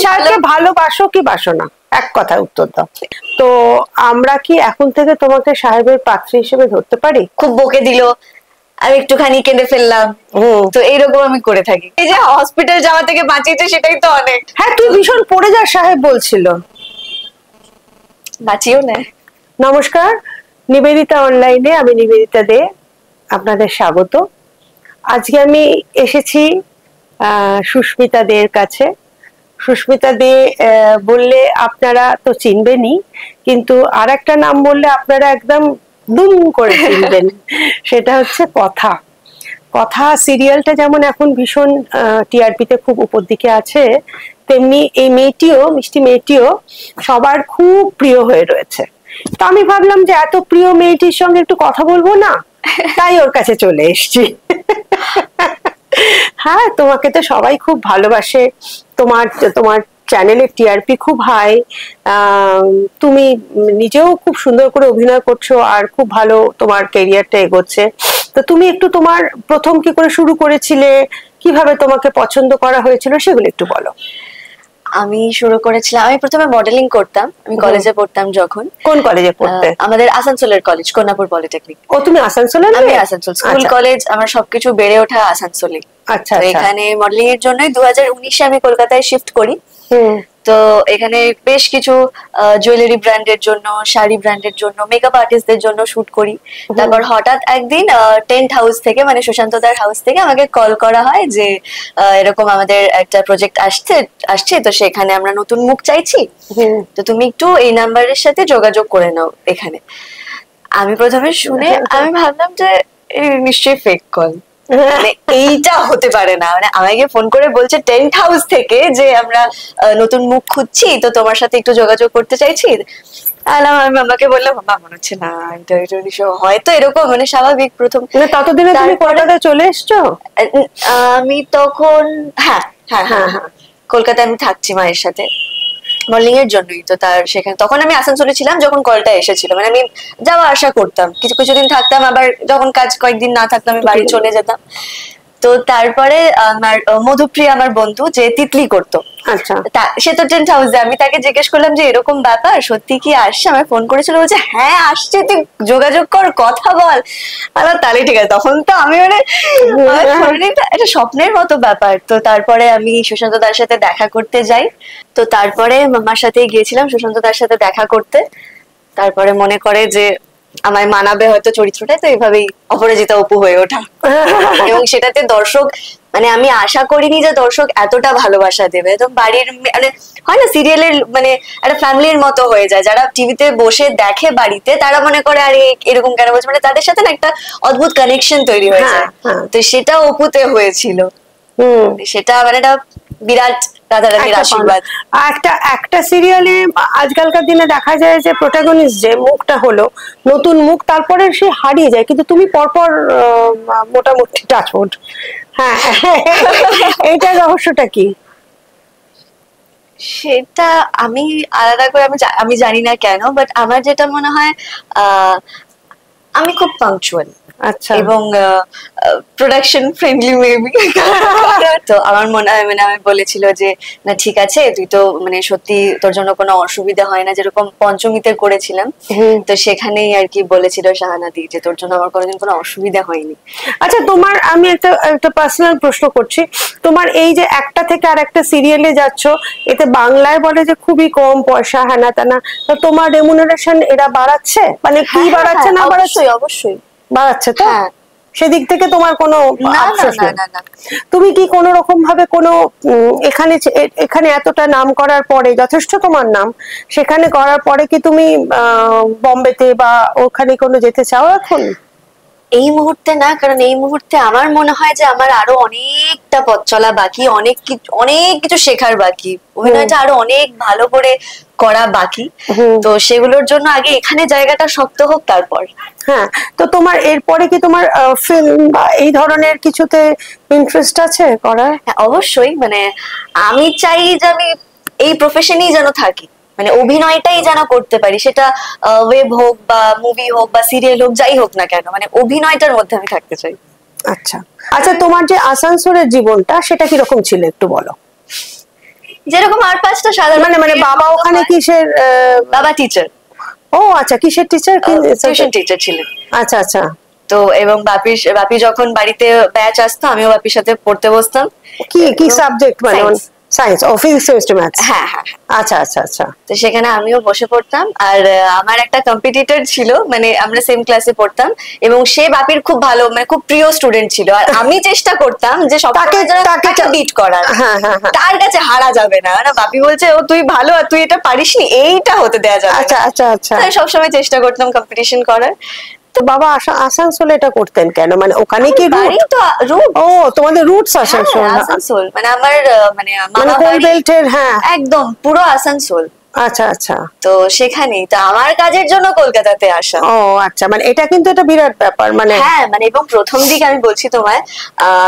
স্যারকে ভালোবাসো কি বাসো না, এক কথা উত্তর দাও। তো আমরা কি এখন থেকে তোমাকে সাহেবের পাত্রী হিসেবে ধরতে পারি? খুব বকে দিল, আমি একটুখানি কেঁদে ফেললাম, তো এইরকম আমি করে থাকি। এই যে হসপিটাল যাওয়া থেকে বাঁচিয়েছে সেটাই তো অনেক। হ্যাঁ, তুই ভীষণ পড়ে যা, সাহেব বলছিল। বাঁচিয়েও নেয়। নমস্কার, নিবেদিতা অনলাইনে আমি নিবেদিতা দে, আপনাদের স্বাগত। আজকে আমি এসেছি সুস্মিতা দের কাছে। সুস্মিতা দে বললে আপনারা তো চিনবেনই, কিন্তু আর একটা নাম বললে আপনারা একদম দুম করে চিনবেন। সেটা হচ্ছে কথা। কথা সিরিয়ালটা যেমন এখন ভীষণ টিআরপিতে খুব উপর দিকে আছে, তেমনি এই মেয়েটিও, মিষ্টি মেয়েটিও সবার খুব প্রিয় হয়ে রয়েছে। তো আমি ভাবলাম যে এত প্রিয় মেয়েটির সঙ্গে একটু কথা বলবো না, তাই ওর কাছে চলে এসেছি। হ্যাঁ, তোমাকে তো সবাই খুব ভালোবাসে, তোমার তোমার চ্যানেলের টিআরপি খুব হাই, তুমি নিজেও খুব সুন্দর করে অভিনয় করছো আর খুব ভালো তোমার ক্যারিয়ারটা এগোচ্ছে। তো তুমি একটু তোমার প্রথম কি করে শুরু করেছিলে, কিভাবে তোমাকে পছন্দ করা হয়েছিল, সেগুলো একটু বলো। আমি শুরু করেছিলাম, আমি প্রথমে মডেলিং করতাম, আমি কলেজে পড়তাম যখন। কোন কলেজে পড়তে? আমাদের আসানসোলের কলেজ, কন্যাপুর পলিটেকনিক। ও, তুমি আসানসোলে? আমি আসানসোল, স্কুল কলেজ আমার সবকিছু বেড়ে ওঠা আসানসোলে। আচ্ছা, এখানে মডেলিং এর জন্যই 2019-এ আমি কলকাতায় শিফট করি। তো এখানে বেশ কিছু জুয়েলারি ব্র্যান্ডের জন্য, শাড়ি ব্র্যান্ডের জন্য, মেকআপ আর্টিস্টদের জন্য শুট করি। তারপর হঠাৎ একদিন টেন্ট হাউস থেকে, মানে সুশান্ত দার হাউস থেকে আমাকে কল করা হয় যে এরকম আমাদের একটা প্রজেক্ট আসছে, তো সেখানে আমরা নতুন মুখ চাইছি, তো তুমি একটু এই নাম্বারের সাথে যোগাযোগ করে নাও এখানে। আমি প্রথমে শুনে আমি ভাবলাম যে নিশ্চয়ই ফেক কল, মানে এইটা হতে পারে না। মানে আমাকে ফোন করে বলছে টেন্ট হাউস থেকে যে আমরা নতুন মুখ খুঁজছি, তো তোমার সাথে একটু যোগাযোগ করতে চাইছি। আমি আমাকে বললাম বাবা মনে হচ্ছে না, হয়তো এরকম, মানে স্বাভাবিক। প্রথম ততদিনে তুমি কলকাতায় চলে এসছো? আমি তখন হ্যাঁ হ্যাঁ হ্যাঁ হ্যাঁ কলকাতায় আমি থাকছি মায়ের সাথে মডেলিং এর জন্যই। তো তার সেখানে তখন আমি আসানসোলে ছিলাম যখন কলটা এসেছিল, মানে আমি যাওয়া আসা করতাম, কিছু কিছুদিন থাকতাম, আবার যখন কাজ কয়েকদিন না থাকতাম আমি বাড়ি চলে যেতাম। তো তারপরে আমার মধুপ্রিয়া, আমার বন্ধু, যে তিতলি করতো, সে তো টেন্ট হাউসে, আমি তাকে জিজ্ঞেস করলাম যে এরকম ব্যাপার সত্যি কি আসছে, আমায় ফোন করেছিল, বলছে হ্যাঁ আসছে, তুই যোগাযোগ কর, কথা বল। আমার তাহলে ঠিক আছে। তখন তো আমি এটা স্বপ্নের মতো ব্যাপার। তো তারপরে আমি সুশান্ত দার সাথে দেখা করতে যাই। তো তারপরে মামার সাথে গিয়েছিলাম সুশান্ত দার সাথে দেখা করতে। তারপরে মনে করে যে আমায় মানাবে হয়তো চরিত্রটা, তো এইভাবেই অপরাজিতা অপু হয়ে ওঠা। এবং সেটাতে দর্শক, মানে আমি আশা করিনি যে দর্শক এতটা ভালোবাসা দেবে। তো বাড়ির, মানে হয় না সিরিয়ালের, মানে একটা ফ্যামিলির মতো হয়ে যায়, যারা টিভিতে বসে দেখে বাড়িতে, তারা মনে করে আরে এরকম কেন বলছে, মানে তাদের সাথে না একটা অদ্ভুত কানেকশন তৈরি হয়ে যায়। তো সেটা অপুতে হয়েছিল। সেটা মানে একটা বিরাট রাধারানীর আশীর্বাদ। একটা সিরিয়ালে আজকালকার দিনে দেখা যায় যে প্রোটাগনিস্ট যে মুখটা হলো নতুন মুখ, তারপরে সে হারিয়ে যায়, কিন্তু তুমি পরপর মোটামুটি টাচউড। হ্যাঁ, এইটার রহস্যটা কি? সেটা আমি আলাদা করে আমি জানি না কেন, বাট আমার যেটা মনে হয় আমি খুব পাংচুয়াল, আচ্ছা, এবং প্রোডাকশন ফ্রেন্ডলি মেবি। তো আমার মনে হয়, মানে আমি বলেছিল যে না ঠিক আছে, তুই তো মানে সত্যি তোর জন্য কোনো অসুবিধা হয় না, যেরকম পঞ্চমীতে করেছিলাম, তো সেখানেই আর কি বলেছিল শাহানাদি যে তোর জন্য আমার কোনোদিন কোনো অসুবিধা হয়নি। আচ্ছা, তোমার আমি একটা পার্সোনাল প্রশ্ন করছি, তোমার এই যে একটা থেকে আর একটা সিরিয়ালে যাচ্ছ, এতে বাংলায় বলে যে খুবই কম পয়সা, হ্যানা ত্যানা, তো তোমার রেমুনারেশন এরা বাড়াচ্ছে, মানে কি বাড়াচ্ছে না বাড়াচ্ছে? অবশ্যই বাড়াচ্ছে তো? সেদিক থেকে তোমার কোনো আফসোস নেই? তুমি কি কোনো রকম ভাবে কোনো এখানে এতটা নাম করার পরে, যথেষ্ট তোমার নাম সেখানে করার পরে, কি তুমি বম্বেতে বা ওখানে কোনো যেতে চাও এখন? এই মুহূর্তে না, কারণ এই মুহূর্তে আমার মনে হয় যে আমার আরো অনেকটা পথ চলা বাকি, অনেক কিছু শেখার বাকি, অভিনয়টা আরো অনেক ভালো করে করা বাকি। তো সেগুলোর জন্য আগে এখানে জায়গাটা শক্ত হোক, তারপর। হ্যাঁ, তো তোমার এরপরে কি তোমার ফিল্ম বা এই ধরনের কিছুতে ইন্টারেস্ট আছে করার? হ্যাঁ অবশ্যই, মানে আমি চাই যে আমি এই প্রফেশনেই যেন থাকি, মানে অভিনয়টাই যেন করতে পারি, সেটা ওয়েব হোক বা মুভি হোক বা সিরিয়াল হোক, যাই হোক না কেন, মানে অভিনয়টার মধ্যে আমি থাকতে চাই। আচ্ছা আচ্ছা, তোমার যে আসানসোলের জীবনটা সেটা কিরকম ছিল একটু বলো। যেরকম আর 5টা সাধারণ মানে মানে বাবা ওখানে কিসের বাবা টিচার, ও আচ্ছা, কিসের টিচার? টিউশন টিচার ছিলেন। আচ্ছা আচ্ছা। তো এবং বাপি যখন বাড়িতে ব্যাচ আসতো আমিও বাপির সাথে পড়তে বসতাম। কি কি সাবজেক্ট? মানে সায়েন্স ও ফিজিক্স কেমিস্ট্রি ম্যাথস? হ্যাঁ হ্যাঁ। আচ্ছা আচ্ছা আচ্ছা। তো সেখানে আমিও বসে পড়তাম। আর আমার একটা কম্পিটিটর ছিল, মানে আমরা সেম ক্লাসে পড়তাম, এবং সে বাপির খুব ভালো মানে খুব প্রিয় স্টুডেন্ট ছিল। আর আমি চেষ্টা করতাম যে তাকে বিট করার, তার কাছে হারা যাবে না। বাপি বলছে ও তুই ভালো আর তুই এটা পারিসনি, এইটা হতে দেয়া যাবে না। আচ্ছা আচ্ছা আচ্ছা। সবসময় চেষ্টা করতাম কম্পিটিশন করার। তো বাবা আসানসোলে এটা করতেন কেন? মানে ওখানে কি রুট? ও তোমাদের রুটস আসানসোল? আসানসোল মানে আমার মানে কোল বেল্টের? হ্যাঁ একদম পুরো আসানসোল। আচ্ছা আচ্ছা। তো সেখানেই তো আমার কাজের জন্য কলকাতাতে আসা। ও আচ্ছা, মানে এটা কিন্তু একটা বিরাট ব্যাপার। মানে হ্যাঁ মানে এবং প্রথম দিকে আমি বলছি তোমায়,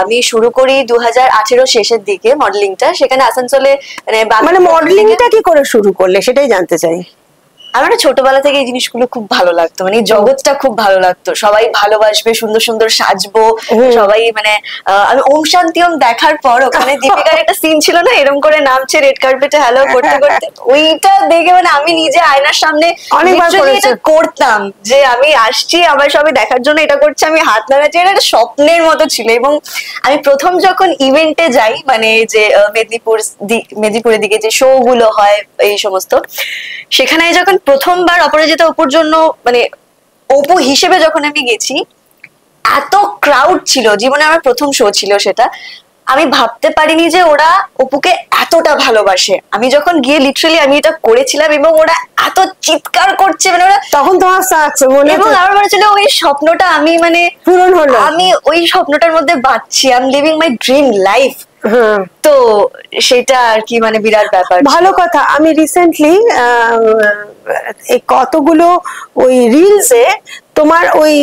আমি শুরু করি 2018 শেষের দিকে মডেলিংটা, সেখানে আসানসোলে। মানে মডেলিংটা কি করে শুরু করলে সেটাই জানতে চাই। আমার না ছোটবেলা থেকে এই জিনিসগুলো খুব ভালো লাগতো, মানে এই জগৎটা খুব ভালো লাগতো। সবাই ভালোবাসবে, সুন্দর সুন্দর সাজবো সবাই, মানে আমি ওম শান্তি ওম দেখার পর ওখানে দীপিকার একটা সিন ছিল না, এরকম করে নামছে রেড কার্পেটে হ্যালো করতে করতে, ওইটা দেখে মানে আমি নিজে আয়নার সামনে এটা করতাম যে আমি আসছি আমার সবাই দেখার জন্য, এটা করছে, আমি হাত নাড়াচ্ছি, এটা একটা স্বপ্নের মতো ছিল। এবং আমি প্রথম যখন ইভেন্টে যাই, মানে যে মেদিনীপুরের দিকে যে শো গুলো হয় এই সমস্ত, সেখানে যখন প্রথমবার অপরাজিতা অপুর জন্য মানে অপু হিসেবে যখন আমি গেছি, এত ক্রাউড ছিল, জীবনে আমার প্রথম শো ছিল সেটা। আমি ভাবতে পারিনি যে ওরা অপুকে এতটা ভালোবাসে। আমি যখন গিয়ে লিটারালি আমি এটা করেছিলাম এবং ওরা এত চিৎকার করছে, মানে ওরা তখন তোমার এবং আমার মনে ছিল ওই স্বপ্নটা আমি মানে পূরণ হলো, আমি ওই স্বপ্নটার মধ্যে বাঁচছি, I am living my dream life. তো সেটা আর কি মানে বিরাট ব্যাপার। ভালো কথা। আমি রিসেন্টলি এই কতগুলো ওই রিলসে তোমার ওই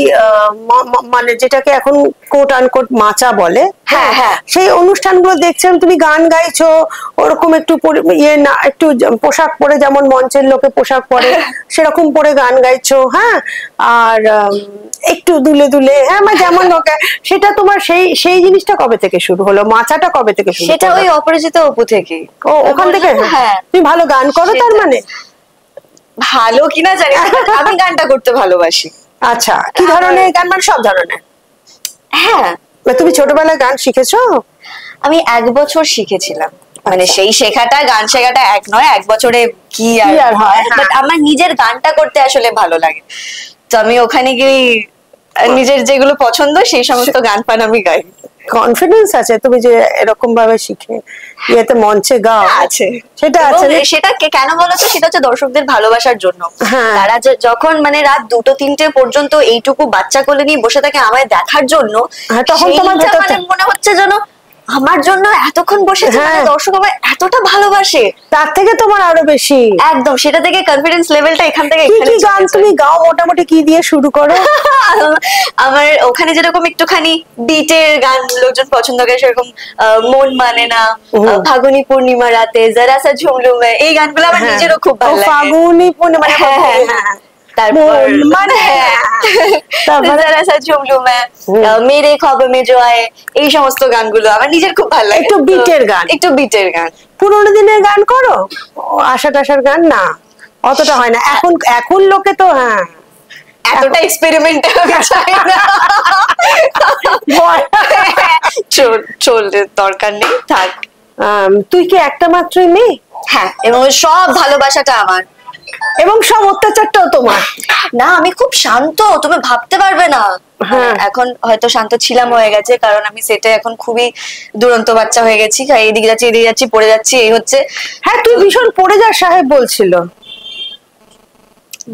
মানে যেটাকে এখন কোট আনকোট মাচা বলে, হ্যাঁ হ্যাঁ, সেই অনুষ্ঠানগুলো দেখছিলাম, তুমি গান গাইছো ওরকম একটু ইয়ে না, একটু পোশাক পরে যেমন মঞ্চের লোকে পোশাক পরে সেরকম পরে গান গাইছো, হ্যাঁ, আর একটু দুলে দুলে, হ্যাঁ, মানে যেমন লোকে। সেটা তোমার সেই সেই জিনিসটা কবে থেকে শুরু হলো? মাচাটা কবে থেকে শুরু? সেটা ওই অপরাজিতা অপু থেকে। ও ওখান থেকে? হ্যাঁ। তুমি ভালো গান করো তার মানে? ভালো কিনা জানি না, আমি গানটা করতে ভালোবাসি। আচ্ছা, কি ধরনের গান? মানে সব ধরনের? হ্যাঁ। তুমি ছোটবেলায় গান শিখেছো? আমি 1 বছর শিখেছিলাম, মানে সেই শেখাটা গান শেখাটা এক নয়, 1 বছরে কি আর হয়। বাট আমার নিজের গানটা করতে আসলে ভালো লাগে, তো আমি ওখানে গিয়ে নিজের যেগুলো পছন্দ সেই সমস্ত গান ফান আমি গাই। কনফিডেন্স আছে তুমি যে এরকম ভাবে শিখে ইয়েতে মঞ্চে গাও? আছে, সেটা আছে। সেটা কেন বলতো, সেটা হচ্ছে দর্শকদের ভালোবাসার জন্য। তারা যখন মানে রাত 2-3টে পর্যন্ত এইটুকু বাচ্চা কোলে নিয়ে বসে থাকে আমায় দেখার জন্য, তখন তোমার মানে মনে হচ্ছে যেন আমার জন্য এতক্ষণ বসেছে, দর্শক আমার এতটা ভালোবাসে, তার থেকে তোমার আরো বেশি। একদম, সেটা থেকে কনফিডেন্স লেভেলটা এখান থেকে। কি গান তুমি গাও মোটামুটি? কি দিয়ে শুরু করো? আমার ওখানে যেরকম একটুখানি বিটের গান লোকজন পছন্দ করে, সেরকম মন মানে না, ফাগুনি পূর্ণিমা রাতে, যারা সা ঝুমলুমে, এই গানগুলো আমার নিজেরও খুব ভালো লাগে। ফাগুনি পূর্ণিমা, তারপর মানে যারা সা ঝুমলুমে, মেরে খবর মে জো আয়ে, এই সমস্ত গানগুলো আমার নিজের খুব ভালো লাগে। একটু বিটের গান, একটু বিটের গান। পুরোনো দিনের গান করো? আশা টাশার গান না অতটা হয় না এখন। এখন লোকে তো হ্যাঁ এতটা এক্সপেরিমেন্ট চাই না, চলতে দরকার নেই, থাক। তুই কি একটা মাত্রই মেয়ে? হ্যাঁ, এবং সব ভালোবাসাটা আমার, এবং সব অত্যাচারটাও তোমার। না, আমি খুব শান্ত, তুমি ভাবতে পারবে না। এখন হয়তো শান্ত ছিলাম, হয়ে গেছে, কারণ আমি সেটা এখন খুবই দুরন্ত বাচ্চা হয়ে গেছি। এদিকে যাচ্ছি এদিকে যাচ্ছি, পড়ে যাচ্ছি, এই হচ্ছে। হ্যাঁ, তুই ভীষণ পড়ে যা সাহেব বলছিল,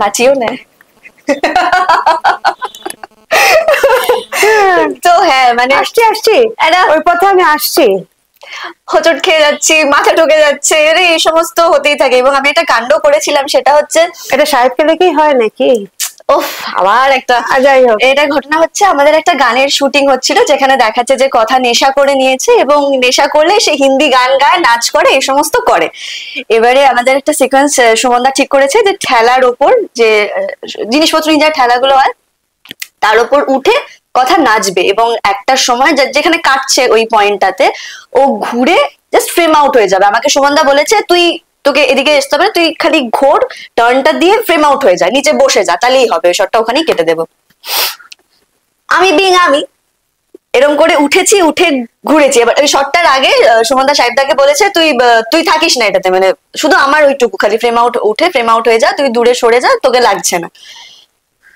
বাঁচিও না। তো হ্যাঁ, মানে আসছি ওই পথে আমি আসছি, হোঁচট খেয়ে যাচ্ছি, মাথা ঢুকে যাচ্ছে, এই সমস্ত হতেই থাকে। এবং আমি একটা কাণ্ড করেছিলাম, সেটা হচ্ছে, এটা সাহেবকে দেখেই হয় নাকি? আবার একটা, যাই হোক, এটা ঘটনা হচ্ছে, আমাদের একটা গানের শুটিং হচ্ছিল, যেখানে দেখাচ্ছে যে কথা নেশা করে নিয়েছে এবং নেশা করলে সে হিন্দি গান গায়, নাচ করে, এই সমস্ত করে। এবারে আমাদের একটা সিকোয়েন্স সুমনদা ঠিক করেছে যে ঠেলার ওপর যে জিনিসপত্র যা ঠেলাগুলো হয় তার উপর উঠে কথা নাচবে, এবং একটা সময় যেখানে কাটছে ওই পয়েন্টটাতে ও ঘুরে জাস্ট ফ্রেম আউট হয়ে যাবে। আমাকে সুমনদা বলেছে তোকে এদিকে আসতে হবে, তুই খালি ঘোর, টার্নটা দিয়ে ফ্রেম আউট হয়ে যায়, নিচে বসে যা, তাহলেই হবে, শটটা ওখানেই কেটে দেবো। আমি এরকম করে উঠেছি, উঠে ঘুরেছি। এবার ওই শটটার আগে সুমনদা সাহেবদাকে বলেছে তুই থাকিস না এটাতে, মানে শুধু আমার ওইটুকু খালি ফ্রেম আউট হয়ে যা, তুই দূরে সরে যা, তোকে লাগছে না।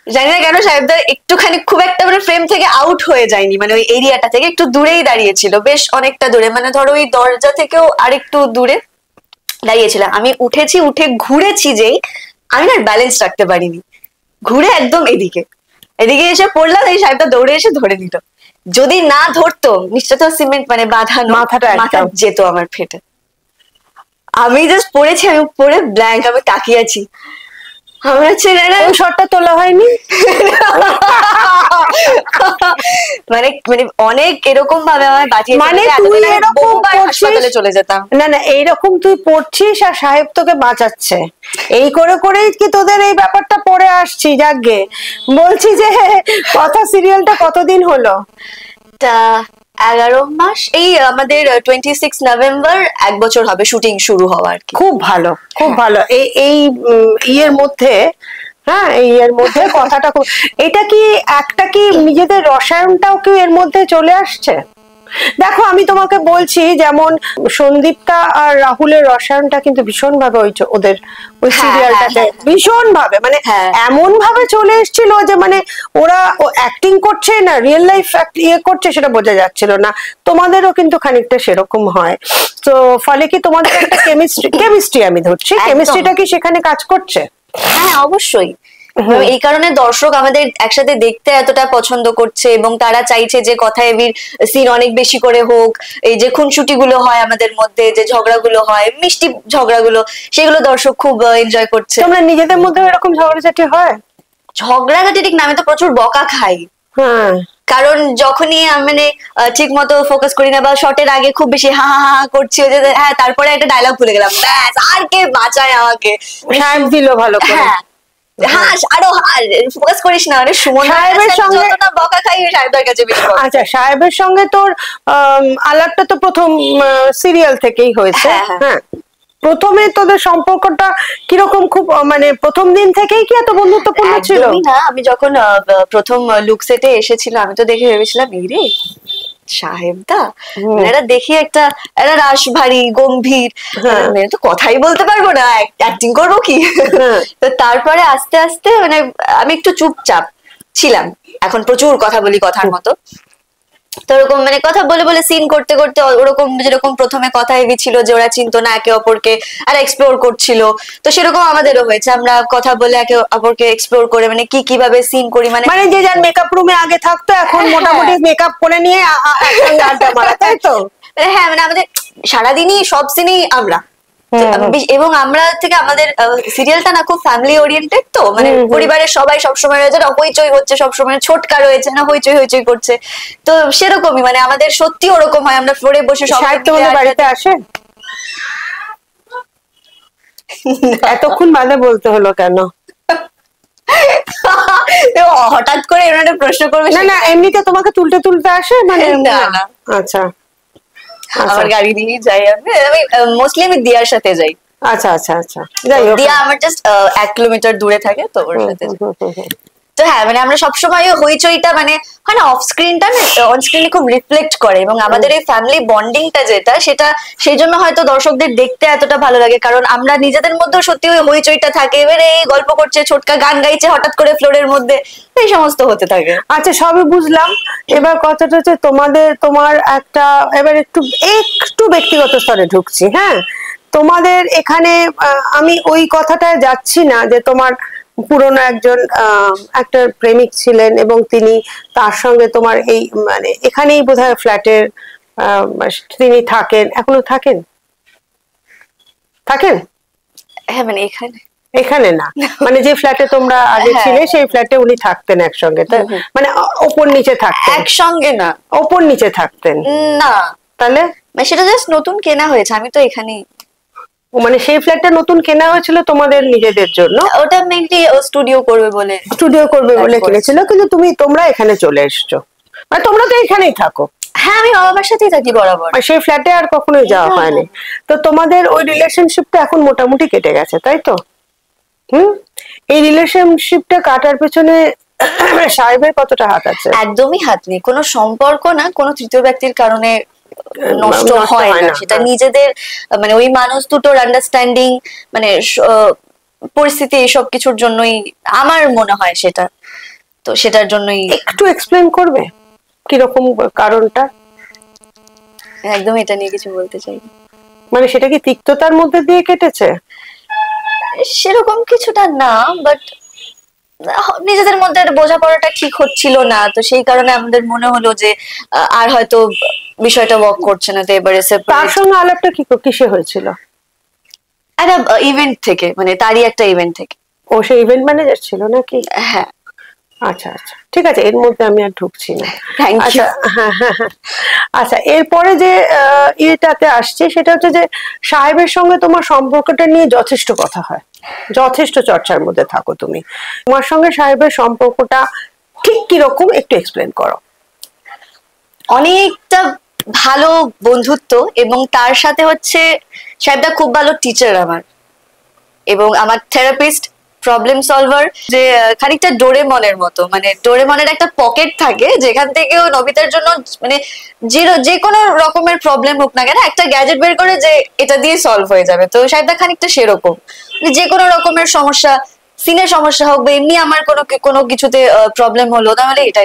জানি না কেন সাহেবদার একটুখানি, খুব একটা মানে ফ্রেম থেকে আউট হয়ে যায়নি, মানে ওই এরিয়াটা থেকে একটু দূরেই দাঁড়িয়েছিল, বেশ অনেকটা দূরে, মানে ধরো ওই দরজা থেকেও আরেকটু দূরে দাঁড়িয়েছিলাম। আমি উঠেছি, উঠে ঘুরেছি যেই, আমি না ব্যালেন্স রাখতে পারিনি, ঘুরে একদম এদিকে এসে পড়লাম। এই সাহেবটা দৌড়ে এসে ধরে নিল। যদি না ধরতো নিশ্চয় তো সিমেন্ট মানে বাঁধানো, মাথা যেত আমার ফেটে। আমি জাস্ট পড়েছি, আমি পড়ে ব্ল্যাঙ্ক, আমি তাকিয়ে আছি। আমরা ছেলেরা ওই শটটা তোলা হয়নি? মানে মানে অনেক এরকম ভাবে আমার বাঁচিয়ে, মানে তুই এরকম হাসপাতালে চলে যেতাম। না এইরকম তুই পড়ছিস আর সাহেব তোকে বাঁচাচ্ছে, এই করে করেই কি তোদের এই ব্যাপারটা পড়ে আসছি। যাকগে, বলছি যে কথা সিরিয়ালটা কতদিন হলো? 11 মাস। এই আমাদের 26 নভেম্বর 1 বছর হবে শুটিং শুরু হওয়ার। খুব ভালো, খুব ভালো। এই ইয়ের মধ্যে, হ্যাঁ এই এর মধ্যে কথাটা খুব, এটা কি একটা কি নিজেদের রসায়নটাও কি এর মধ্যে চলে আসছে? দেখো আমি তোমাকে বলছি, যেমন সন্দীপটা আর রাহুলের রসায়নটা কিন্তু ভীষণ ভাবে ওদের ওই সিরিয়ালটাতে ভীষণ ভাবে, মানে এমন ভাবে চলে এসেছিল যে মানে ওরা অ্যাক্টিং করছে না রিয়েল লাইফ ইয়ে করছে সেটা বোঝা যাচ্ছিল না। তোমাদেরও কিন্তু খানিকটা সেরকম হয়। তো ফলে কি তোমাদের একটা কেমিস্ট্রি আমি ধরছি, কেমিস্ট্রিটা কি সেখানে কাজ করছে? হ্যাঁ অবশ্যই। এই কারণে দর্শক আমাদের একসাথে দেখতে এতটা পছন্দ করছে, এবং তারা চাইছে যে কথা এবির সিন অনেক বেশি করে হোক। এই যে খুনসুটি গুলো হয় আমাদের মধ্যে, যে ঝগড়াগুলো হয়, মিষ্টি ঝগড়াগুলো, সেগুলো দর্শক খুব এনজয় করছে। তোমরা নিজেদের মধ্যে এরকম ঝগড়াঝাটি হয়? ঝগড়াঝাটি ঠিক না, আমি তো প্রচুর বকা খাই। কারণ যখনই মানে ঠিক মতো ফোকাস করি না, বা শটের আগে খুব বেশি হা হা হা করছি, হ্যাঁ তারপরে একটা ডায়লগ ভুলে গেলাম, ব্যাস আর কে বাঁচায় আমাকে? সাহেব দিল ভালো করে, হ্যাঁ আরো ফোকাস করিস না। মানে সুমন সাহেবের সঙ্গে না বকা খাই, সাহেবের কাছে বেশি। আচ্ছা, সাহেবের সঙ্গে তোর আলাপটা তো প্রথম সিরিয়াল থেকেই হয়েছে। হ্যাঁ, প্রথমে তোদের সম্পর্কটা কিরকম? খুব মানে প্রথম দিন থেকেই কি এত বন্ধুত্বপূর্ণ ছিল? না, আমি যখন প্রথম লুক সেটে এসেছিল, আমি তো দেখে ভেবেছিলাম রে সাহেবদা, এরা দেখি একটা রাশভারী গম্ভীর, তো কথাই বলতে পারবো না, অ্যাক্টিং করবো কি? তো তারপরে আস্তে আস্তে মানে আমি একটু চুপচাপ ছিলাম, এখন প্রচুর কথা বলি কথার মতো। তো ওরকম মানে কথা বলে বলে সিন করতে করতে ওরকম যেরকম প্রথমে কথা হেভি ছিল যে ওরা চিনতো না একে অপরকে আর এক্সপ্লোর করছিল, তো সেরকম আমাদেরও হয়েছে। আমরা কথা বলে একে অপরকে এক্সপ্লোর করে মানে কিভাবে সিন করি, মানে যে যার মেকআপ রুমে আগে থাকতো এখন মোটামুটি মেকআপ করে নিয়ে আড্ডা মারা, তাই তো? হ্যাঁ, মানে আমাদের সারাদিনই সব সিনেই আমরা, এবং আমরা থেকে আমাদের সিরিয়ালটা না খুব ফ্যামিলি ওরিয়েন্টেড, তো মানে পরিবারের সবাই সবসময় রয়েছে না, হইচই হচ্ছে সবসময়, ছোটকা রয়েছে না, হইচই করছে। তো সেরকমই মানে আমাদের সত্যি ওরকম হয়, আমরা ফ্লোরে বসে সবাই বাড়িতে আসে। এতক্ষণ বাদে বলতে হলো কেন? হঠাৎ করে এরকম একটা প্রশ্ন করবে? না এমনিতে তোমাকে তুলতে আসে মানে? আচ্ছা, আমার গাড়ি নিয়ে যাই আমি মোস্টলি আমি দিয়ার সাথে যাই। আচ্ছা আচ্ছা আচ্ছা, যাই হোক, দিয়া আমার জাস্ট 1 কিলোমিটার দূরে থাকে, তো ওর সাথে। তো হ্যাঁ, মানে আমরা সবসময় হইচইটা মানে হয় না, অফ স্ক্রিনটা না অন স্ক্রিনে খুব রিফ্লেক্ট করে, এবং আমাদের এই ফ্যামিলি বন্ডিংটা যেটা, সেটা সেই জন্য হয়তো দর্শকদের দেখতে এতটা ভালো লাগে, কারণ আমরা নিজেদের মধ্যেও সত্যি ওই হইচইটা থাকে। এবারে এই গল্প করছে, ছোটকা গান গাইছে হঠাৎ করে ফ্লোরের মধ্যে, এই সমস্ত হতে থাকে। আচ্ছা, সবই বুঝলাম। এবার কথাটা হচ্ছে তোমার একটা, এবার একটু ব্যক্তিগত স্তরে ঢুকছি। হ্যাঁ, তোমাদের এখানে আমি ওই কথাটায় যাচ্ছি না যে তোমার পুরনো একজন একটা প্রেমিক ছিলেন এবং তার সঙ্গে তোমার এই মানে এখানেই বোধহয় ফ্ল্যাটের তিনি থাকেন, এখনো থাকেন? হ্যাঁ, মানে এখানে না, মানে যে ফ্ল্যাটে তোমরা আগে ছিলে সেই ফ্ল্যাটে উনি থাকতেন একসঙ্গে, মানে ওপর নিচে থাকতেন? একসঙ্গে না, ওপর নিচে থাকতেন না। তাহলে সেটা জাস্ট নতুন কেনা হয়েছে, আমি তো এখানেই। মানে সেই ফ্ল্যাটটা নতুন কেনা হয়েছিল তোমাদের নিজেদের জন্য? ওটা মেইনলি স্টুডিও করবে বলে কিনেছিল, কিন্তু তোমরা এখানে চলে এসছো, মানে তোমরা তো এখানেই থাকো। হ্যাঁ, আমি মা বাবার সাথেই থাকি বরাবর। আর সেই ফ্ল্যাটে আর কখনোই যাওয়া না, হয়নি। তো তোমাদের ওই রিলেশনশিপটা এখন মোটামুটি কেটে গেছে, তাই তো? হুম। এই রিলেশনশিপটা কাটার পেছনে সাহেবের কতটা হাত আছে? একদমই হাত নেই, কোনো সম্পর্ক না, কোনো তৃতীয় ব্যক্তির কারণে নষ্ট হয় না, সেটা হ্যাঁ। নিজেদের মানে ওই মানুষ দুটোর আন্ডারস্ট্যান্ডিং, মানে পরিস্থিতি, এইসব কিছুর জন্যই আমার মনে হয় সেটা, তো সেটার জন্যই। একটু এক্সপ্লেন করবে কিরকম কারণটা? একদম এটা নিয়ে কিছু বলতে চাই না। মানে সেটা কি তিক্ততার মধ্যে দিয়ে কেটেছে? সেরকম কিছুটা না, বাট নিজেদের মধ্যে বোঝাপড়াটা ঠিক হচ্ছিল না, তো সেই কারণে আমাদের মনে হলো যে আর হয়তো বিষয়টা ওয়ার্ক করছে না, তো এবারে তার সেপারেট। সঙ্গে আলাপটা কিসে হয়েছিল? একটা ইভেন্ট থেকে, মানে তারই একটা ইভেন্ট থেকে। ও সেই ইভেন্ট ম্যানেজার ছিল নাকি? হ্যাঁ। আচ্ছা আচ্ছা, ঠিক আছে, এর মধ্যে আমি আর ঢুকছি না। Thank you. আচ্ছা, হ্যাঁ হ্যাঁ হ্যাঁ। আচ্ছা, এরপরে যে ইয়েটাতে আসছে সেটা হচ্ছে যে সাহেবের সঙ্গে তোমার সম্পর্কটা নিয়ে যথেষ্ট কথা হয়, যথেষ্ট চর্চার মধ্যে থাকো তুমি। তোমার সঙ্গে সাহেবের সম্পর্কটা ঠিক কিরকম একটু এক্সপ্লেন করো। অনেকটা ভালো বন্ধুত্ব, এবং তার সাথে হচ্ছে সাহেবদা খুব ভালো টিচার আমার, এবং আমার থেরাপিস্ট, প্রবলেম সলভার, যে খানিকটা ডোরেমনের মতো, মানে ডোরেমনের একটা পকেট থাকে যেখান থেকে ও নবিতার জন্য মানে যে কোনো রকমের প্রবলেম হোক না কেন একটা গ্যাজেট বের করে যে এটা দিয়ে সলভ হয়ে যাবে। তো সাহেবদা খানিকটা সেরকম, যে কোনো রকমের সমস্যা, সিনের সমস্যা হোক বা এমনি আমার কোনো কোনো কিছুতে প্রবলেম হলো, তাহলে এটা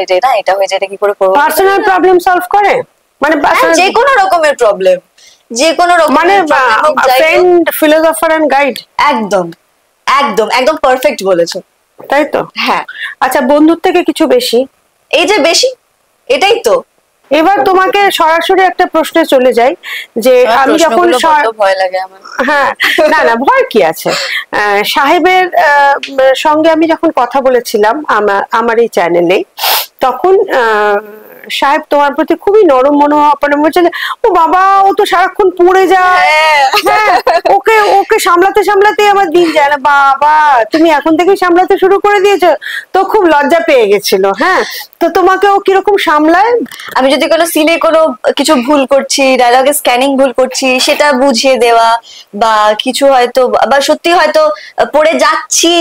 হয়েছে, এটা কি করে করবো, পার্সোনাল প্রবলেম সলভ করে, মানে যে কোনো রকমের প্রবলেম, যে কোনো মানে রকমের প্রবলেম হোক, যাই হোক। Friend, philosopher and guide. একদম একদম একদম পারফেক্ট বলেছো। তাই তো? হ্যাঁ। আচ্ছা, বন্ধুর থেকে কিছু বেশি? এই যে বেশি, এটাই তো। এবার তোমাকে সরাসরি একটা প্রশ্নে চলে যাই যে আমি যখন ভয় লাগে আমার। হ্যাঁ, না না, ভয় কি আছে? সাহেবের সঙ্গে আমি যখন কথা বলেছিলাম আমার এই চ্যানেলে, তখন সাহেব তোমার প্রতি খুবই নরম মনোভাব বলছে যে, ও বাবা, ও তো সারাক্ষণ পড়ে যায়, হ্যাঁ, ওকে ওকে সামলাতে সামলাতে আমার দিন যায় না। বাবা, তুমি এখন থেকে সামলাতে শুরু করে দিয়েছো? তো খুব লজ্জা পেয়ে গেছিল। হ্যাঁ, তো তোমাকে ও কিরকম সামলায়? আমি যদি কোনো সিনে কোনো কিছু ভুল করছি, ডায়লগে স্ক্যানিং ভুল করছি, সেটা বুঝিয়ে দেওয়া, বা কিছু হয়তো বা সত্যি হয়তো পড়ে যাচ্ছি,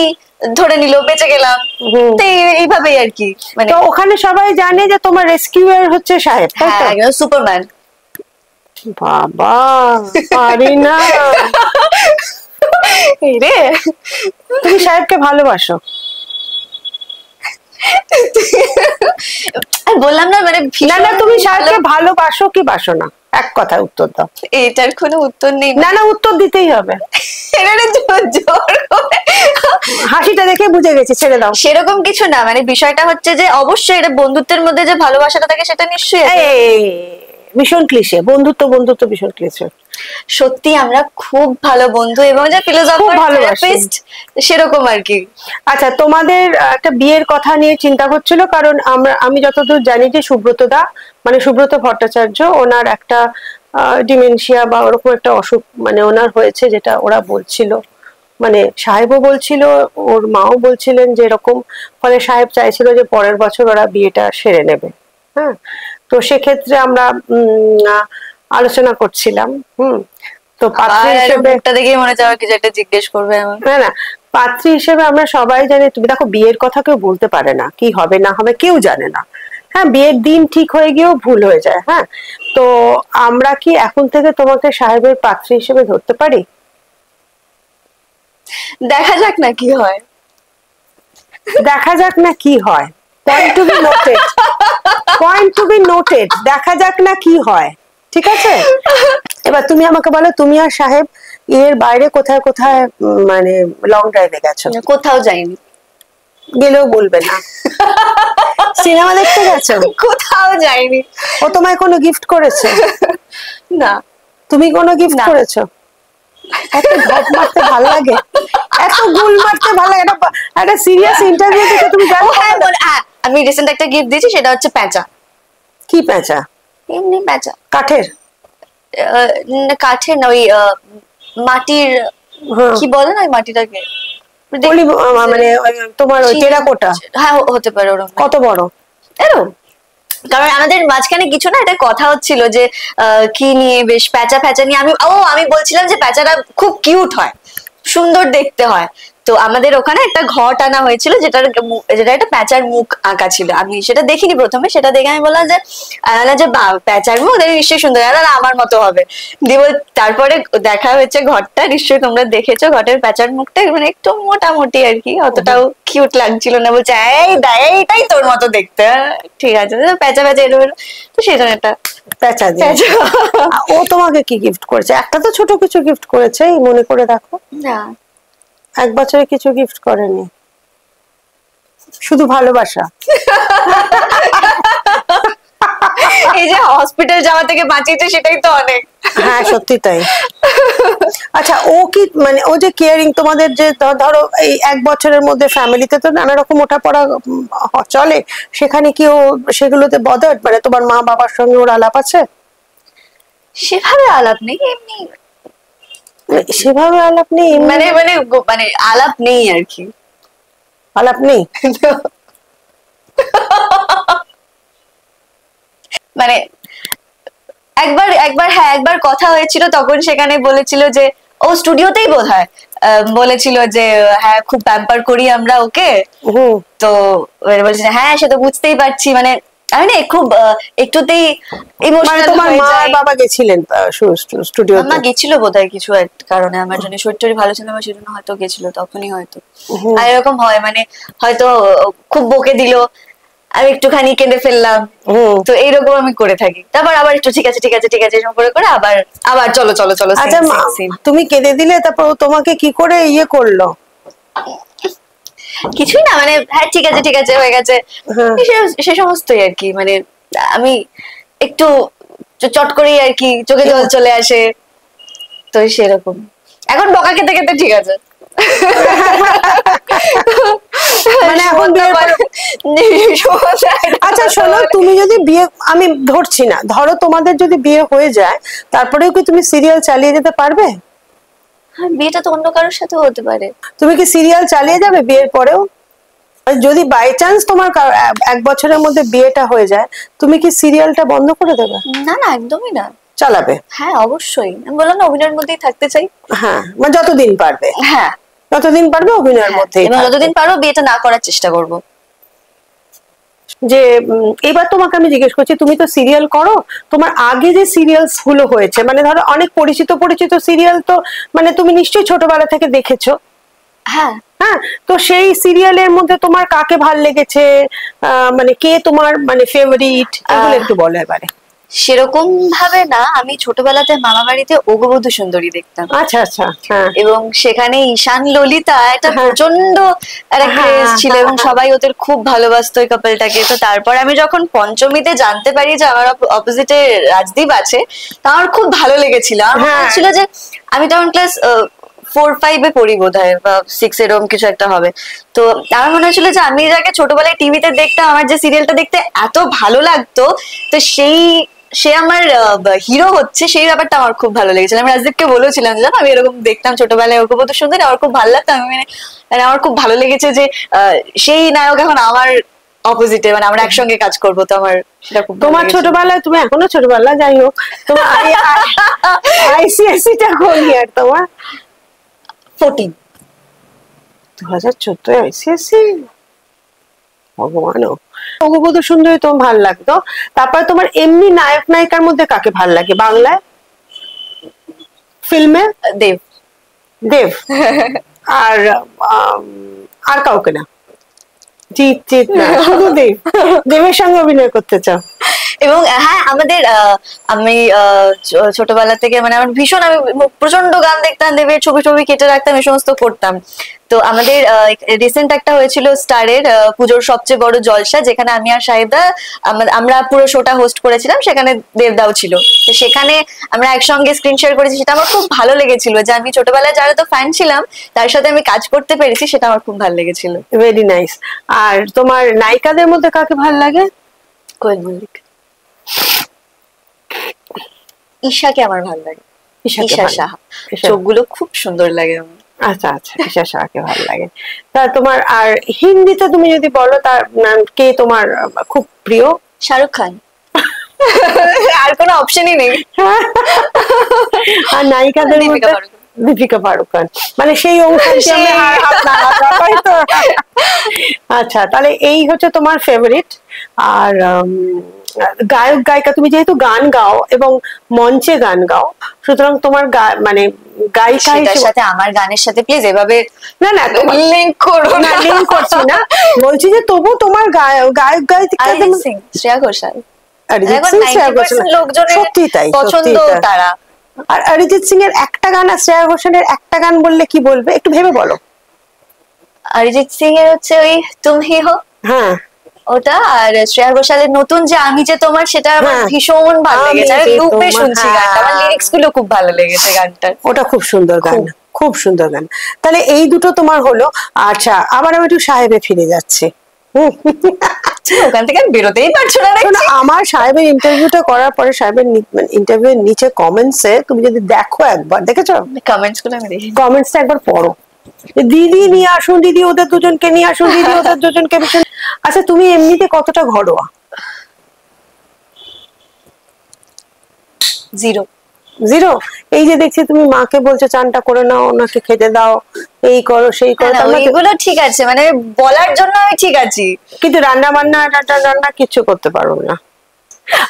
ধরে নিল, বেঁচে গেলাম, তো এইভাবেই আর কি। মানে তো ওখানে সবাই জানে যে তোমার রেস্কিউয়ার হচ্ছে সাহেব, তাই তো? হ্যাঁ, সুপারম্যান। বাবা, পারি না। রে, তুমি সাহেবকে ভালোবাসো? বললাম না, মানে না না, তুমি সাহেবকে ভালোবাসো কি বাসো না? এক কথায় উত্তর দাও। এটার কোনো উত্তর নেই। না না, উত্তর দিতেই হবে। হাসিটা দেখে বুঝে গেছি, ছেড়ে দাও। সেরকম কিছু না, মানে বিষয়টা হচ্ছে যে অবশ্যই এটা বন্ধুত্বের মধ্যে যে ভালোবাসাটা থাকে সেটা নিশ্চয়ই আছে। ভীষণ ক্লিশে, বন্ধুত্ব বন্ধুত্ব ভীষণ ক্লিশে। সত্যি আমরা খুব ভালো বন্ধু, এবং যে ফিলোসফার, থেরাপিস্ট, সেরকম আর কি। আচ্ছা, তোমাদের একটা বিয়ের কথা নিয়ে চিন্তা হচ্ছিল, কারণ আমি যতদূর জানি যে সুব্রত দা, মানে সুব্রত ভট্টাচার্য, ওনার একটা ডিমেনশিয়া বা ওরকম একটা অসুখ মানে ওনার হয়েছে, যেটা ওরা বলছিল, মানে সাহেবও বলছিল, ওর মাও বলছিলেন যে এরকম। ফলে সাহেব চাইছিল যে পরের বছর ওরা বিয়েটা সেরে নেবে। হ্যাঁ, তো সেক্ষেত্রে আমরা আলোচনা করছিলাম। তো পাত্রী হিসেবে দেখেই মনে হচ্ছে কিছু একটা জিজ্ঞেস করবে আমার। না না, পাত্রী হিসেবে আমরা সবাই জানি, তুমি দেখো বিয়ের কথা কেউ বলতে পারে না, কি হবে না হবে কেউ জানে না। হ্যাঁ, বিয়ের দিন ঠিক হয়ে গিয়েও ভুল হয়ে যায়। হ্যাঁ, তো আমরা কি এখন থেকে তোমাকে সাহেবের পাত্রী হিসেবে ধরতে পারি? দেখা যাক না কি হয়। দেখা যাক না কি হয়, point to be noted, point to be noted, দেখা যাক না কি হয়। ঠিক আছে, এবার তুমি আমাকে বলো, তুমি আর সাহেব এর বাইরে কোথায় কোথায় মানে লং ড্রাইভে গেছো? কোথাও যাইনি। গেলেও বলবে না। সিনেমা দেখতে গেছো? কোথাও যাইনি। ও তোমায় কোনো গিফট করেছে? না। তুমি কোনো গিফট করেছো? এত ঘট মারতে ভাল লাগে, এত গুল মারতে ভাল লাগে, একটা সিরিয়াস ইন্টারভিউ থেকে তুমি জানো। আমি রিসেন্ট একটা গিফট দিয়েছি, সেটা হচ্ছে পেঁচা। কি পেঁচা? এমনি পেঁচা। কাঠের? কাঠের না, ওই মাটির, কি বলে না ওই মাটিটাকে, মানে তোমার ওই টেরাকোটা? হ্যাঁ, হতে পারে ওরকম। কত বড়? এরকম কারণ আমাদের মাঝখানে কিছু না একটা কথা হচ্ছিল যে কি নিয়ে, বেশ প্যাঁচা ফ্যাচা নিয়ে। আমি বলছিলাম যে প্যাঁচাটা খুব কিউট হয়, সুন্দর দেখতে হয়। তো আমাদের ওখানে একটা ঘট আনা হয়েছিল যেটা একটা প্যাঁচার মুখ আঁকা ছিল। আমি সেটা দেখিনি প্রথমে, সেটা দেখে আমি বললাম যে প্যাঁচার মুখ দেখে নিশ্চয়ই সুন্দর, আমার মতো হবে। দিয়ে তারপরে দেখা হয়েছে ঘরটা, নিশ্চয়ই তোমরা দেখেছো ঘটের প্যাঁচার মুখটা, মানে একটু মোটামুটি আর কি, অতটাও কিউট লাগছিল না। বলছে এইটাই তোর মতো দেখতে। ঠিক আছে, প্যাঁচা প্যাঁচা এরকম। তো সেই জন্য একটা প্যাঁচা দিয়ে। ও তোমাকে কি গিফট করেছে? একটা তো ছোট কিছু গিফট করেছে, মনে করে দেখো। না, 1 বছরে কিছু গিফট করেনি, শুধু ভালোবাসা। এই যে হসপিটাল যাওয়া থেকে বাঁচিয়েছে সেটাই তো অনেক। হ্যাঁ সত্যি তাই। আচ্ছা, ও কি মানে ও যে কেয়ারিং, তোমাদের যে ধরো এই 1 বছরের মধ্যে ফ্যামিলিতে তো নানা রকম ওঠাপড়া চলে, সেখানে কি ও সেগুলোতে বদার্ড, মানে তোমার মা বাবার সঙ্গে ওর আলাপ আছে? সেভাবে আলাপ নেই, এমনি সেভাবে আলাপ নেই, মানে মানে মানে আলাপ নেই আর কি। আলাপ নেই মানে একবার কথা হয়েছিল, তখন সেখানে বলেছিল যে ও স্টুডিওতেই বোধহয় বলেছিল যে হ্যাঁ খুব প্যাম্পার করি আমরা ওকে। তো বলছে হ্যাঁ সে তো বুঝতেই পারছি, মানে আমি না খুব একটুতেই ইমোশনাল তোমার হয়ে মা যাই। বাবা গেছিলেন স্টুডিওতে? মা গেছিল বোধহয় কিছু এক কারণে, আমার জন্য শরীর ভালো ছিল না, সেজন্য হয়তো গেছিল, তখনই হয়তো। আর এরকম হয়, মানে হয়তো খুব বকে দিল, আমি একটুখানি কেঁদে ফেললাম, তো এইরকম আমি করে থাকি। তারপর আবার একটু ঠিক আছে ঠিক আছে ঠিক আছে এরকম করে করে আবার আবার চলো চলো চলো। আচ্ছা, তুমি কেঁদে দিলে, তারপর ও তোমাকে কি করে ইয়ে করলো? কিছুই না, মানে হ্যাঁ ঠিক আছে ঠিক আছে হয়ে গেছে, সে সমস্তই আর কি। মানে আমি একটু চট করেই আর কি চোখে জল চলে আসে, তো সেরকম। এখন বকা খেতে খেতে ঠিক আছে। মানে এখন আচ্ছা শোনো, তুমি যদি বিয়ে, আমি ধরছি না, ধরো তোমাদের যদি বিয়ে হয়ে যায়, তারপরেও কি তুমি সিরিয়াল চালিয়ে যেতে পারবে? হ্যাঁ, বিয়েটা তো অন্য কারোর সাথে হতে পারে। তুমি কি সিরিয়াল চালিয়ে যাবে বিয়ের পরেও? যদি বাই চান্স তোমার 1 বছরের মধ্যে বিয়েটা হয়ে যায়, তুমি কি সিরিয়ালটা বন্ধ করে দেবে? না না, একদমই না, চালাবে। হ্যাঁ অবশ্যই, আমি বললাম না অভিনয়ের মধ্যেই থাকতে চাই। হ্যাঁ, মানে যতদিন পারবে। হ্যাঁ, যতদিন পারবে অভিনয়ের মধ্যে, এবং যতদিন পারবো বিয়েটা না করার চেষ্টা করব। যে এবার তোমাকে আমি জিজ্ঞেস করছি, তুমি তো সিরিয়াল করো, তোমার আগে যে সিরিয়ালস গুলো হয়েছে, মানে ধরো অনেক পরিচিত পরিচিত সিরিয়াল তো মানে তুমি নিশ্চয়ই ছোটবেলা থেকে দেখেছো। হ্যাঁ হ্যাঁ, তো সেই সিরিয়ালের মধ্যে তোমার কাকে ভাল লেগেছে, মানে কে তোমার মানে ফেভারিট, এগুলো একটু বলো এবারে। সেরকম ভাবে না, আমি ছোটবেলাতে মামা বাড়িতে ওগবধূ সুন্দরী দেখতাম। আচ্ছা আচ্ছা, হ্যাঁ। এবং সেখানে ঈশান ললিতা একটা প্রচন্ড একটা ক্রেজ ছিল, এবং সবাই ওদের খুব ভালোবাসতো ওই কাপলটাকে। তো তারপর আমি যখন পঞ্চমীতে জানতে পারি যে আমার অপোজিটে রাজদীপ আছে, তা আমার খুব ভালো লেগেছিল। আমার মনে হচ্ছিল যে আমি তখন ক্লাস 4-5-এ পড়ি বোধহয়, বা 6 এরকম কিছু একটা হবে। তো আমার মনে হচ্ছিল যে আমি যাকে ছোটবেলায় টিভিতে দেখতাম, আমার যে সিরিয়ালটা দেখতে এত ভালো লাগতো, তো সে আমার হিরো হচ্ছে, সেই ব্যাপারটা আমার খুব ভালো লেগেছিল। আমি রাজদীপকে বলেছিলাম, জানো আমি এরকম দেখতাম ছোটবেলায় ওগবধূ সুন্দরী, আমার খুব ভালো লাগতো। আমি মানে আমার খুব ভালো লেগেছে যে সেই নায়ক এখন আমার অপোজিটে, মানে আমরা একসঙ্গে কাজ করবো। তো আমার সেটা খুব তোমার ছোটবেলায়, তুমি এখনো ছোটবেলা, যাই হোক, তোমার আইসিআইসি টা কোন ইয়ার তোমার? 14। 2014 আইসিআইসি? ভগবান, ওগবধূ সুন্দরী তোমার ভাল লাগতো। তারপরে তোমার এমনি নায়ক নায়িকার মধ্যে কাকে ভাল লাগে বাংলায় ফিল্মে? দেব। দেব? আর আর কাউকে না? জিৎ জিৎ না, শুধু দেব? দেবের সঙ্গে অভিনয় করতে চাও? এবং হ্যাঁ, আমাদের আমি ছোটবেলা থেকে মানে আমার ভীষণ, আমি প্রচন্ড গান দেখতাম, দেবের ছবি ছবি কেটে রাখতাম, এই সমস্ত করতাম। তো আমাদের রিসেন্ট একটা হয়েছিল স্টারের পুজোর সবচেয়ে বড় জলসা, যেখানে আমি আর সাহেবদা আমরা পুরো শোটা হোস্ট করেছিলাম, সেখানে দেবদাও ছিল। তো সেখানে আমরা একসঙ্গে স্ক্রিন শেয়ার করেছি, সেটা আমার খুব ভালো লেগেছিল, যে আমি ছোটবেলায় যারা তো ফ্যান ছিলাম তার সাথে আমি কাজ করতে পেরেছি, সেটা আমার খুব ভালো লেগেছিল। Very nice. আর তোমার নায়িকাদের মধ্যে কাকে ভালো লাগে? কোয়েল মল্লিক। ঈশাকে আমার ভালো লাগে, ঈশা সাহা, চোখগুলো খুব সুন্দর লাগে আমার। আচ্ছা আচ্ছা, ঈশা সাহাকে ভালো লাগে। তা তোমার আর হিন্দিতে তুমি যদি বলো, তার কে তোমার খুব প্রিয়? শাহরুখ খান। আর কোনো অপশনই নেই। আর নায়িকাদের দীপিকা মধ্যে পাড়ুকোন। দীপিকা পাড়ুকোন, মানে সেই অনুষ্ঠানটি আমি হাত নাড়াতাম, তাই তো? আচ্ছা, তাহলে এই হচ্ছে তোমার ফেভারিট। আর গায়ক গায়িকা, তুমি যেহেতু গান গাও এবং মঞ্চে গান গাও, সুতরাং তোমার মানে গায়িকা সেটার হিসেবে, সাথে আমার গানের সাথে প্লিজ এভাবে না না তোমার লিংক করো না, লিঙ্ক করছি না, বলছি যে তবু তোমার গায়ক গায়িকা অরিজিৎ সিং, শ্রেয়া ঘোষাল, অরিজিৎ এখন সিং, শ্রেয়া 90% ঘোষাল, লোকজনের সত্যি তাই, পছন্দ সত্যি তাই। তারা। আর অরিজিৎ সিং এর একটা গান আর শ্রেয়া ঘোষালের একটা গান বললে কি বলবে, একটু ভেবে বলো। অরিজিৎ সিং এর হচ্ছে ওই তুম হি হো, হ্যাঁ, ওটা। আর শ্রেয়া ঘোষালের নতুন যে আমি যে তোমার, সেটা আমার হ্যাঁ। ভীষণ ভালো আমি লেগেছে। আমি যে লুপে তোমার, শুনছি গানটা, আমার হ্যাঁ। লিরিক্স গুলো খুব ভালো লেগেছে গানটার। ওটা খুব সুন্দর গান, খুব। খুব সুন্দর গান। তাহলে এই দুটো তোমার হলো। আচ্ছা, আবার আমি একটু সাহেবে ফিরে যাচ্ছি। ওখান থেকে আমি বেরোতেই পারছো না শোনো, দেখছি। আমার সাহেবের ইন্টারভিউটা করার পরে সাহেবের ইন্টারভিউ এর নিচে কমেন্টসে তুমি যদি দেখো, একবার দেখেছো কমেন্টস গুলো আমি দেখি। কমেন্টসটা একবার পড়ো, যে দিদি নিয়ে আসুন, দিদি ওদের দুজনকে নিয়ে আসুন, দিদি ওদের দুজনকে ভীষণ। আচ্ছা, তুমি এমনিতে কতটা ঘরোয়া? জিরো। জিরো? এই যে দেখছি তুমি মাকে বলছো চানটা করে নাও, ওনাকে খেতে দাও, এই করো সেই করো, তার মধ্যে ওইগুলো ঠিক আছে, মানে বলার জন্য আমি ঠিক আছি। কিন্তু রান্না বান্না রান্না কিচ্ছু করতে পারো না।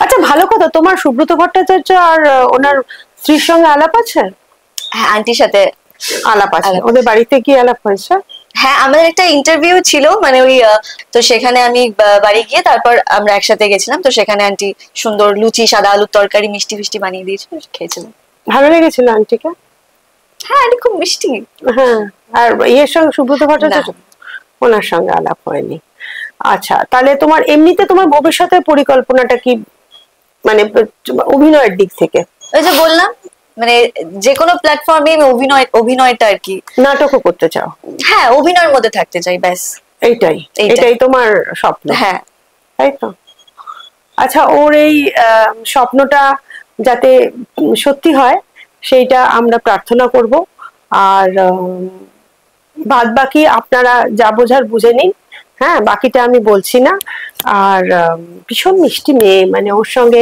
আচ্ছা, ভালো কথা, তোমার সুব্রত ভট্টাচার্য আর ওনার স্ত্রীর সঙ্গে আলাপ আছে? হ্যাঁ, আন্টির সাথে আলাপ আছে, আলাপ। ওদের বাড়িতে কি আলাপ হয়েছে? হ্যাঁ, আমাদের একটা ইন্টারভিউ ছিল, মানে ওই তো সেখানে আমি বাড়ি গিয়ে তারপর আমরা একসাথে গেছিলাম। তো সেখানে আন্টি সুন্দর লুচি, সাদা আলুর তরকারি, মিষ্টি ফিষ্টি বানিয়ে দিয়েছিল, খেয়েছিলাম। ভালো লেগেছিল আন্টিকে? হ্যাঁ, আন্টি খুব মিষ্টি। হ্যাঁ। আর ইয়ের সঙ্গে, সুব্রত ভট্টাচার্য, ওনার সঙ্গে আলাপ হয়নি। আচ্ছা, তাহলে তোমার এমনিতে তোমার ভবিষ্যতের পরিকল্পনাটা কি, মানে অভিনয়ের দিক থেকে? ওই যে বললাম, মানে যে কোনো প্ল্যাটফর্মে অভিনয়টা আর কি। নাটকও করতে চাও? হ্যাঁ, অভিনয়ের মধ্যে থাকতে চাই, ব্যাস। এইটাই এইটাই। এটাই তোমার স্বপ্ন? হ্যাঁ। তাই তো। আচ্ছা, ওর এই স্বপ্নটা যাতে সত্যি হয়, সেইটা আমরা প্রার্থনা করব। আর বাদ বাকি আপনারা যা বোঝার বুঝে নিন। হ্যাঁ, বাকিটা আমি বলছি না। আর ভীষণ মিষ্টি মেয়ে, মানে ওর সঙ্গে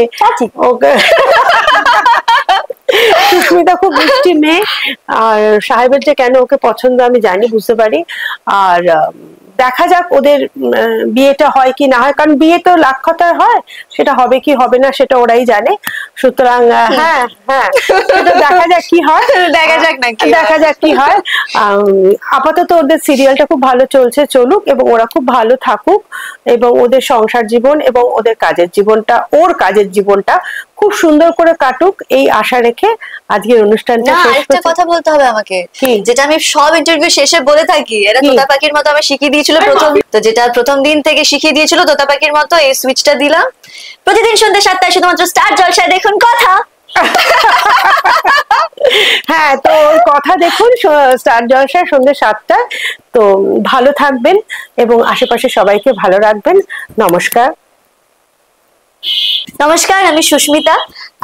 ওকে সুস্মিতা খুব মিষ্টি মেয়ে। আর সাহেবের যে কেন ওকে পছন্দ আমি জানি, বুঝতে পারি। আর দেখা যাক ওদের বিয়েটা হয় কি না হয়, কারণ বিয়ে তো লাখ কথায় হয়, সেটা হবে কি হবে না সেটা ওরাই জানে। সুতরাং হ্যাঁ হ্যাঁ, সেটা দেখা যাক কি হয়। দেখা যাক না কি দেখা যাক কি হয়। আপাতত ওদের সিরিয়ালটা খুব ভালো চলছে, চলুক, এবং ওরা খুব ভালো থাকুক, এবং ওদের সংসার জীবন এবং ওদের কাজের জীবনটা, ওর কাজের জীবনটা খুব সুন্দর করে কাটুক, এই আশা রেখে আজকের অনুষ্ঠানটা না, শেষ আরেকটা করছি। কথা বলতে হবে আমাকে, কি? যেটা আমি সব ইন্টারভিউ শেষে বলে থাকি, এরা কি? তোতা পাখির মতো আমার শিখিয়ে দিয়েছিল প্রথম, তো যেটা প্রথম দিন থেকে শিখিয়ে দিয়েছিল তোতা পাখির মতো, এই সুইচটা দিলাম। প্রতিদিন সন্ধ্যে 7টায় শুধুমাত্র স্টার জলসায় দেখুন কথা। হ্যাঁ, তো ওর কথা দেখুন স্টার জলসায় সন্ধ্যে 7টায়। তো ভালো থাকবেন এবং আশেপাশে সবাইকে ভালো রাখবেন। নমস্কার। নমস্কার, আমি সুস্মিতা।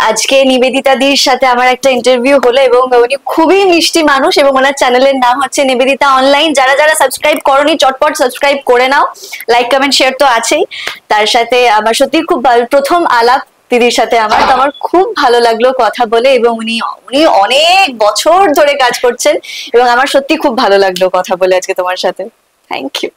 আজকে নিবেদিতা দির সাথে আমার একটা ইন্টারভিউ হলো, এবং উনি খুবই মিষ্টি মানুষ, এবং ওনার চ্যানেলের নাম হচ্ছে নিবেদিতা অনলাইন। যারা যারা সাবস্ক্রাইব করনি, চটপট সাবস্ক্রাইব করে নাও। লাইক কমেন্ট শেয়ার তো আছেই, তার সাথে আমার সত্যি খুব প্রথম আলাপ দিদির সাথে আমার, তো আমার খুব ভালো লাগলো কথা বলে, এবং উনি উনি অনেক বছর ধরে কাজ করছেন, এবং আমার সত্যি খুব ভালো লাগলো কথা বলে আজকে তোমার সাথে। Thank you.